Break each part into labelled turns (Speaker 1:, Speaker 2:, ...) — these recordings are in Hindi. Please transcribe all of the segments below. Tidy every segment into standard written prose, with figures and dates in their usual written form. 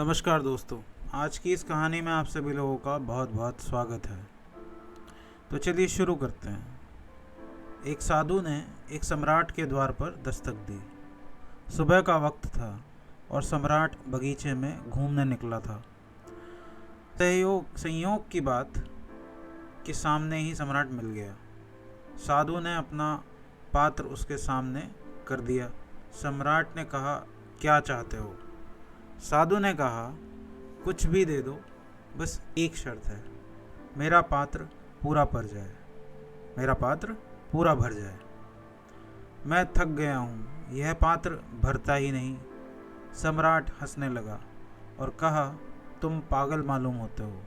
Speaker 1: नमस्कार दोस्तों, आज की इस कहानी में आप सभी लोगों का बहुत बहुत स्वागत है। तो चलिए शुरू करते हैं। एक साधु ने एक सम्राट के द्वार पर दस्तक दी। सुबह का वक्त था और सम्राट बगीचे में घूमने निकला था। संयोग की बात कि सामने ही सम्राट मिल गया। साधु ने अपना पात्र उसके सामने कर दिया। सम्राट ने कहा, क्या चाहते हो? साधु ने कहा, कुछ भी दे दो, बस एक शर्त है, मेरा पात्र पूरा भर जाए। मेरा पात्र पूरा भर जाए। मैं थक गया हूँ, यह पात्र भरता ही नहीं। सम्राट हंसने लगा और कहा, तुम पागल मालूम होते हो।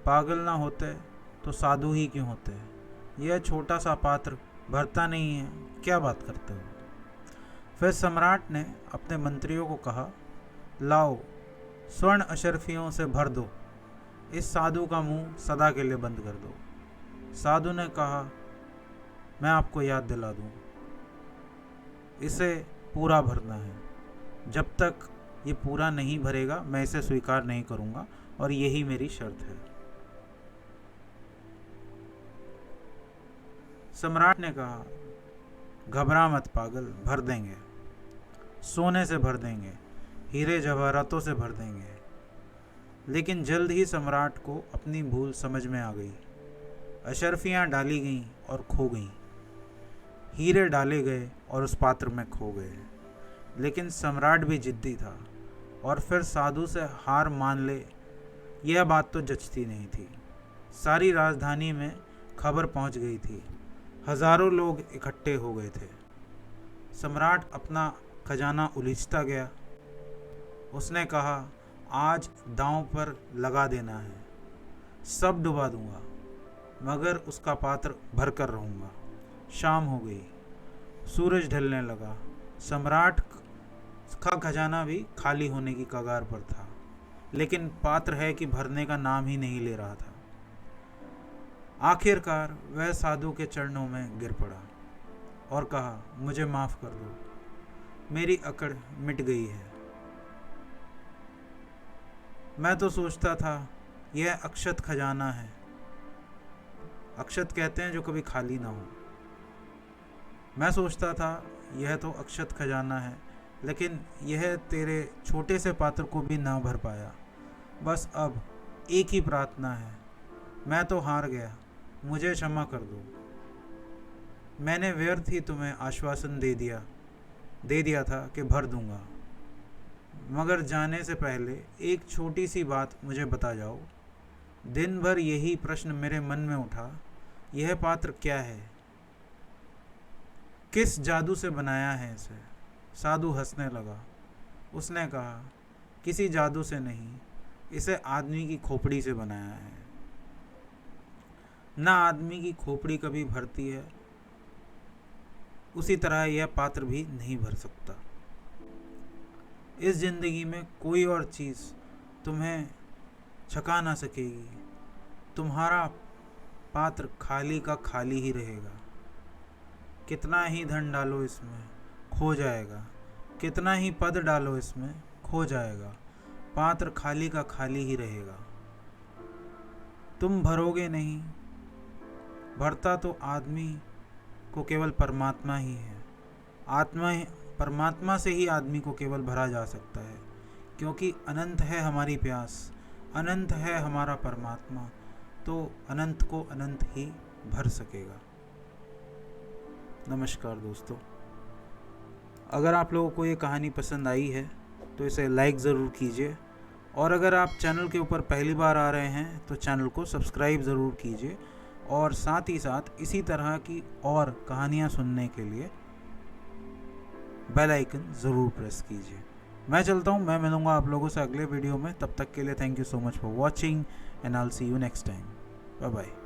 Speaker 1: पागल ना होते तो साधु ही क्यों होते? यह छोटा सा पात्र भरता नहीं है, क्या बात करते हो? फिर सम्राट ने अपने मंत्रियों को कहा, लाओ, स्वर्ण अशर्फियों से भर दो। इस साधु का मुंह सदा के लिए बंद कर दो। साधु ने कहा, मैं आपको याद दिला दूं, इसे पूरा भरना है। जब तक ये पूरा नहीं भरेगा मैं इसे स्वीकार नहीं करूंगा और यही मेरी शर्त है। सम्राट ने कहा, घबरा मत पागल, भर देंगे। सोने से भर देंगे, हीरे जवाहरातों से भर देंगे। लेकिन जल्द ही सम्राट को अपनी भूल समझ में आ गई। अशर्फियाँ डाली गईं और खो गईं। हीरे डाले गए और उस पात्र में खो गए। लेकिन सम्राट भी जिद्दी था और फिर साधु से हार मान ले, यह बात तो जचती नहीं थी। सारी राजधानी में खबर पहुंच गई थी। हजारों लोग इकट्ठे हो गए थे। सम्राट अपना खजाना उलीचता गया। उसने कहा, आज दांव पर लगा देना है, सब डुबा दूंगा, मगर उसका पात्र भर कर रहूँगा। शाम हो गई, सूरज ढलने लगा। सम्राट का खजाना भी खाली होने की कगार पर था, लेकिन पात्र है कि भरने का नाम ही नहीं ले रहा था। आखिरकार वह साधु के चरणों में गिर पड़ा और कहा, मुझे माफ़ कर दो, मेरी अकड़ मिट गई है। मैं तो सोचता था यह अक्षत खजाना है। अक्षत कहते हैं जो कभी खाली ना हो। मैं सोचता था यह तो अक्षत खजाना है, लेकिन यह तेरे छोटे से पात्र को भी ना भर पाया। बस अब एक ही प्रार्थना है, मैं तो हार गया, मुझे क्षमा कर दो। मैंने व्यर्थ ही तुम्हें आश्वासन दे दिया था कि भर दूंगा, मगर जाने से पहले एक छोटी सी बात मुझे बता जाओ। दिन भर यही प्रश्न मेरे मन में उठा, यह पात्र क्या है? किस जादू से बनाया है इसे? साधु हंसने लगा। उसने कहा, किसी जादू से नहीं, इसे आदमी की खोपड़ी से बनाया है। ना आदमी की खोपड़ी कभी भरती है, उसी तरह यह पात्र भी नहीं भर सकता। इस जिंदगी में कोई और चीज़ तुम्हें छका ना सकेगी। तुम्हारा पात्र खाली का खाली ही रहेगा। कितना ही धन डालो इसमें, खो जाएगा। कितना ही पद डालो इसमें, खो जाएगा। पात्र खाली का खाली ही रहेगा। तुम भरोगे नहीं। भरता तो आदमी को केवल परमात्मा ही है। परमात्मा से ही आदमी को केवल भरा जा सकता है, क्योंकि अनंत है हमारी प्यास, अनंत है हमारा परमात्मा, तो अनंत को अनंत ही भर सकेगा। नमस्कार दोस्तों, अगर आप लोगों को ये कहानी पसंद आई है तो इसे लाइक ज़रूर कीजिए, और अगर आप चैनल के ऊपर पहली बार आ रहे हैं तो चैनल को सब्सक्राइब ज़रूर कीजिए, और साथ ही साथ इसी तरह की और कहानियाँ सुनने के लिए बेल आइकन ज़रूर प्रेस कीजिए। मैं चलता हूँ, मैं मिलूँगा आप लोगों से अगले वीडियो में। तब तक के लिए thank you so much for watching and I will see you next time. Bye bye.